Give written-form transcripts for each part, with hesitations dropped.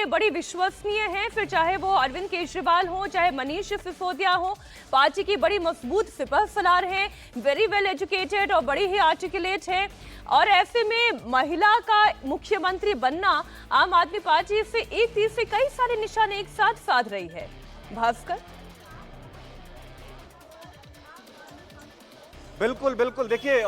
बड़ी विश्वसनीय हैं, फिर चाहे वो अरविंद केजरीवाल हो, चाहे मनीष सिसोदिया हो। पार्टी की बड़ी मजबूत सिपह सलार हैं, वेरी वेल एजुकेटेड और बड़ी ही आर्टिकुलेट है। और ऐसे में महिला का मुख्यमंत्री बनना आम आदमी पार्टी से एक तीर से कई सारे निशान एक साथ साध रही है। भास्कर, बिल्कुल बिल्कुल। देखिए,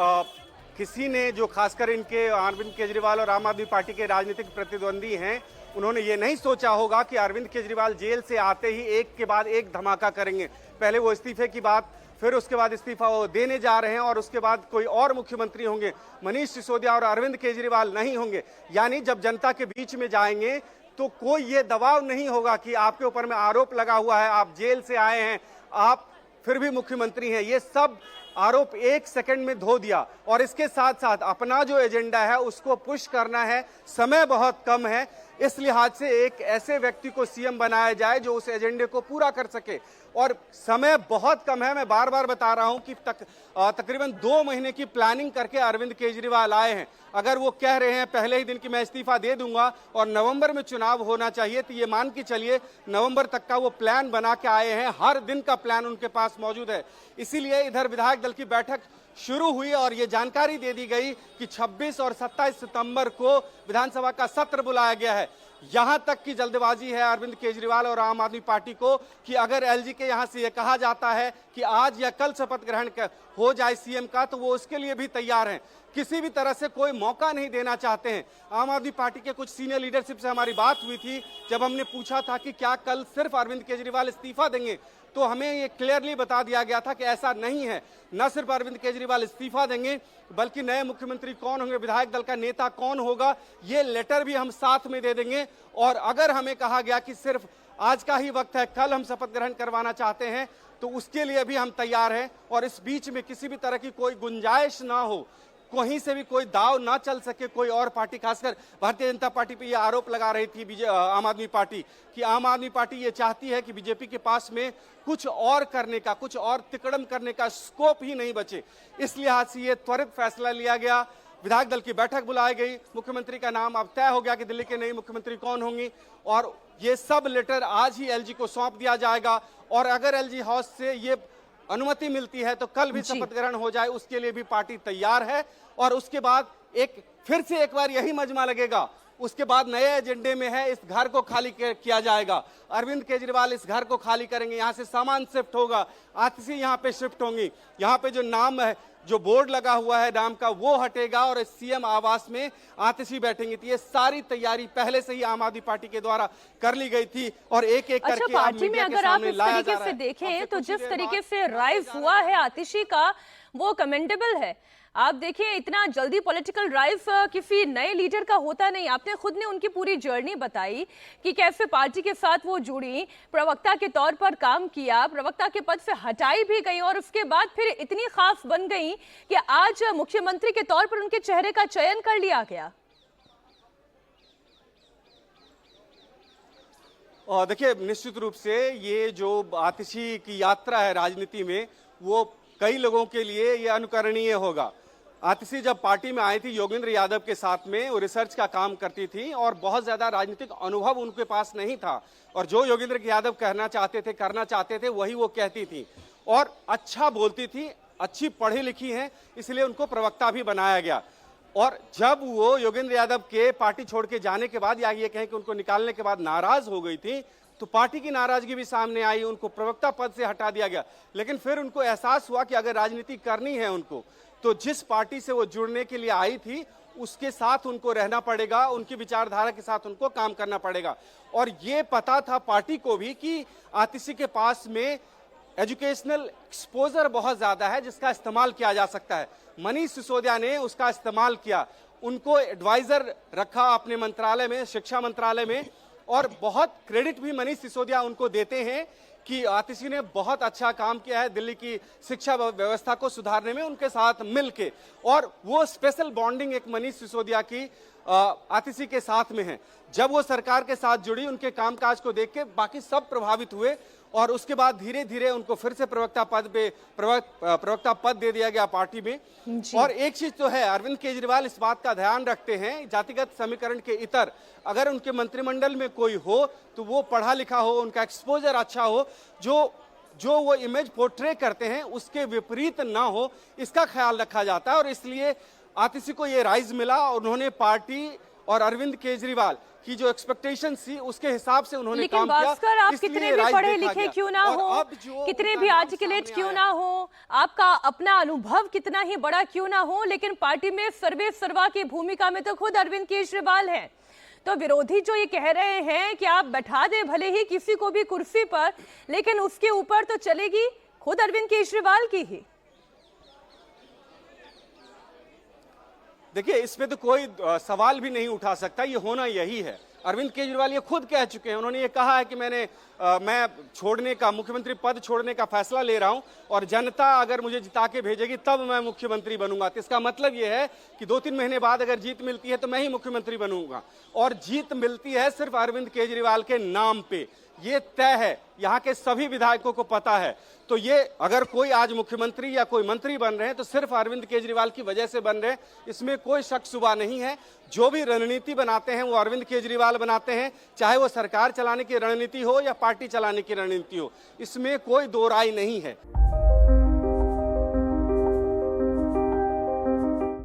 किसी ने जो खासकर इनके अरविंद केजरीवाल और आम आदमी पार्टी के राजनीतिक प्रतिद्वंदी हैं, उन्होंने ये नहीं सोचा होगा कि अरविंद केजरीवाल जेल से आते ही एक के बाद एक धमाका करेंगे। पहले वो इस्तीफे की बात, फिर उसके बाद इस्तीफा वो देने जा रहे हैं और उसके बाद कोई और मुख्यमंत्री होंगे, मनीष सिसोदिया और अरविंद केजरीवाल नहीं होंगे। यानी जब जनता के बीच में जाएंगे तो कोई ये दबाव नहीं होगा कि आपके ऊपर में आरोप लगा हुआ है, आप जेल से आए हैं, आप फिर भी मुख्यमंत्री हैं। ये सब आरोप एक सेकंड में धो दिया। और इसके साथ साथ अपना जो एजेंडा है उसको पुश करना है, समय बहुत कम है, इस लिहाज से एक ऐसे व्यक्ति को सीएम बनाया जाए जो उस एजेंडे को पूरा कर सके। और समय बहुत कम है, मैं बार बार बता रहा हूं कि तकरीबन 2 महीने की प्लानिंग करके अरविंद केजरीवाल आए हैं। अगर वो कह रहे हैं पहले ही दिन कि मैं इस्तीफा दे दूंगा और नवंबर में चुनाव होना चाहिए, तो ये मान के चलिए नवंबर तक का वो प्लान बना के आए हैं। हर दिन का प्लान उनके पास मौजूद है। इसीलिए इधर विधायक दल की बैठक शुरू हुई और ये जानकारी दे दी गई कि 26 और 27 सितंबर को विधानसभा का सत्र बुलाया गया है। यहां तक की जल्दबाजी है अरविंद केजरीवाल और आम आदमी पार्टी को कि अगर एलजी के यहां से यह कहा जाता है कि आज या कल शपथ ग्रहण हो जाए सीएम का, तो वो उसके लिए भी तैयार हैं। किसी भी तरह से कोई मौका नहीं देना चाहते हैं। आम आदमी पार्टी के कुछ सीनियर लीडरशिप से हमारी बात हुई थी, जब हमने पूछा था कि क्या कल सिर्फ अरविंद केजरीवाल इस्तीफा देंगे, तो हमें ये क्लियरली बता दिया गया था कि ऐसा नहीं है। न सिर्फ अरविंद केजरीवाल इस्तीफा देंगे, बल्कि नए मुख्यमंत्री कौन होंगे, विधायक दल का नेता कौन होगा, ये लेटर भी हम साथ में दे देंगे। और अगर हमें कहा गया कि सिर्फ आज का ही वक्त है, कल हम शपथ ग्रहण करवाना चाहते हैं, तो उसके लिए भी हम तैयार हैं। और इस बीच में किसी भी तरह की कोई गुंजाइश ना हो, कहीं से भी कोई दाव ना चल सके कोई और पार्टी, खासकर भारतीय जनता पार्टी पे ये आरोप लगा रही थी आम आदमी पार्टी कि आम आदमी पार्टी ये चाहती है कि बीजेपी के पास में कुछ और करने का, कुछ और तिकड़म करने का स्कोप ही नहीं बचे। इस लिहाज से ये त्वरित फैसला लिया गया, विधायक दल की बैठक बुलाई गई, मुख्यमंत्री का नाम अब तय हो गया कि दिल्ली के नई मुख्यमंत्री कौन होंगी। और ये सब लेटर आज ही एलजी को सौंप दिया जाएगा। और अगर एलजी हाउस से ये अनुमति मिलती है तो कल भी शपथ ग्रहण हो जाए, उसके लिए भी पार्टी तैयार है। और उसके बाद फिर से एक बार यही मजमा लगेगा। उसके बाद नए एजेंडे में है, इस घर को खाली किया जाएगा। अरविंद केजरीवाल इस घर को खाली करेंगे, यहाँ से सामान शिफ्ट होगा, आतिशी यहाँ पे शिफ्ट होंगी, यहाँ पे जो नाम है, जो बोर्ड लगा हुआ है नाम का, वो हटेगा और सीएम आवास में आतिशी बैठेंगी। तो ये सारी तैयारी पहले से ही आम आदमी पार्टी के द्वारा कर ली गई थी और एक एक करके पार्टी में अगर आप इस तरीके से देखें तो जिस तरीके से राइज हुआ है आतिशी का, वो कमेंडेबल है। आप देखिए, इतना जल्दी पॉलिटिकल ड्राइव किसी नए लीडर का होता नहीं। आपने खुद ने उनकी पूरी जर्नी बताई कि कैसे पार्टी के साथ वो जुड़ी, प्रवक्ता के तौर पर काम किया, प्रवक्ता के पद से हटाई भी गई और उसके बाद फिर इतनी खास बन गई कि आज मुख्यमंत्री के तौर पर उनके चेहरे का चयन कर लिया गया। और देखिए, निश्चित रूप से ये जो आतिशी की यात्रा है राजनीति में, वो कई लोगों के लिए ये अनुकरणीय होगा। आतिशी जब पार्टी में आई थी योगेंद्र यादव के साथ में, वो रिसर्च का काम करती थी और बहुत ज्यादा राजनीतिक अनुभव उनके पास नहीं था। और जो योगेंद्र यादव कहना चाहते थे, करना चाहते थे, वही वो कहती थी और अच्छा बोलती थी, अच्छी पढ़ी लिखी हैं, इसलिए उनको प्रवक्ता भी बनाया गया। और जब वो योगेंद्र यादव के पार्टी छोड़ के जाने के बाद, या ये कहें कि उनको निकालने के बाद नाराज हो गई थी, तो पार्टी की नाराजगी भी सामने आई, उनको प्रवक्ता पद से हटा दिया गया। लेकिन फिर उनको एहसास हुआ कि अगर राजनीति करनी है उनको, तो जिस पार्टी से वो जुड़ने के लिए आई थी उसके साथ उनको रहना पड़ेगा, उनकी विचारधारा के साथ उनको काम करना पड़ेगा। और ये पता था पार्टी को भी कि आतिशी के पास में एजुकेशनल एक्सपोजर बहुत ज्यादा है जिसका इस्तेमाल किया जा सकता है। मनीष सिसोदिया ने उसका इस्तेमाल किया, उनको एडवाइजर रखा अपने मंत्रालय में, शिक्षा मंत्रालय में। और बहुत क्रेडिट भी मनीष सिसोदिया उनको देते हैं कि आतिशी ने बहुत अच्छा काम किया है दिल्ली की शिक्षा व्यवस्था को सुधारने में उनके साथ मिलके। और वो स्पेशल बॉन्डिंग एक मनीष सिसोदिया की आतिशी के साथ में हैं। जब वो सरकार के साथ जुड़ी, उनके कामकाज को देख के बाकी सब प्रभावित हुए और उसके बाद धीरे धीरे उनको फिर से प्रवक्ता पद दे दिया गया पार्टी में। और एक चीज तो है, अरविंद केजरीवाल इस बात का ध्यान रखते हैं, जातिगत समीकरण के इतर अगर उनके मंत्रिमंडल में कोई हो तो वो पढ़ा लिखा हो, उनका एक्सपोजर अच्छा हो, जो वो इमेज पोर्ट्रे करते हैं उसके विपरीत ना हो, इसका ख्याल रखा जाता है। और इसलिए आतिशी को ये राइज मिला और उन्होंने पार्टी और अरविंद केजरीवाल की जो एक्सपेक्टेशन थी उसके हिसाब से उन्होंने काम किया। भास्कर, आप कितने भी पढ़े लिखे क्यों ना हो, कितने भी आर्टिकुलेट क्यों ना हो, आपका अपना अनुभव कितना ही बड़ा क्यों ना हो, लेकिन पार्टी में सर्वे सर्वा की भूमिका में तो खुद अरविंद केजरीवाल हैं। तो विरोधी जो ये कह रहे हैं कि आप बैठा दे भले ही किसी को भी कुर्सी पर, लेकिन उसके ऊपर तो चलेगी खुद अरविंद केजरीवाल की ही। देखिए, इसमें तो कोई सवाल भी नहीं उठा सकता, ये होना यही है। अरविंद केजरीवाल ये खुद कह चुके हैं, उन्होंने ये कहा है कि मैं छोड़ने का, मुख्यमंत्री पद छोड़ने का फैसला ले रहा हूं और जनता अगर मुझे जिता के भेजेगी तब मैं मुख्यमंत्री बनूंगा। तो इसका मतलब ये है कि 2-3 महीने बाद अगर जीत मिलती है तो मैं ही मुख्यमंत्री बनूंगा। और जीत मिलती है सिर्फ अरविंद केजरीवाल के नाम पे, ये तय है, यहाँ के सभी विधायकों को पता है। तो ये अगर कोई आज मुख्यमंत्री या कोई मंत्री बन रहे हैं तो सिर्फ अरविंद केजरीवाल की वजह से बन रहे हैं, इसमें कोई शक शुबा नहीं है। जो भी रणनीति बनाते हैं वो अरविंद केजरीवाल बनाते हैं, चाहे वो सरकार चलाने की रणनीति हो या पार्टी चलाने की रणनीति हो, इसमें कोई दो राय नहीं है।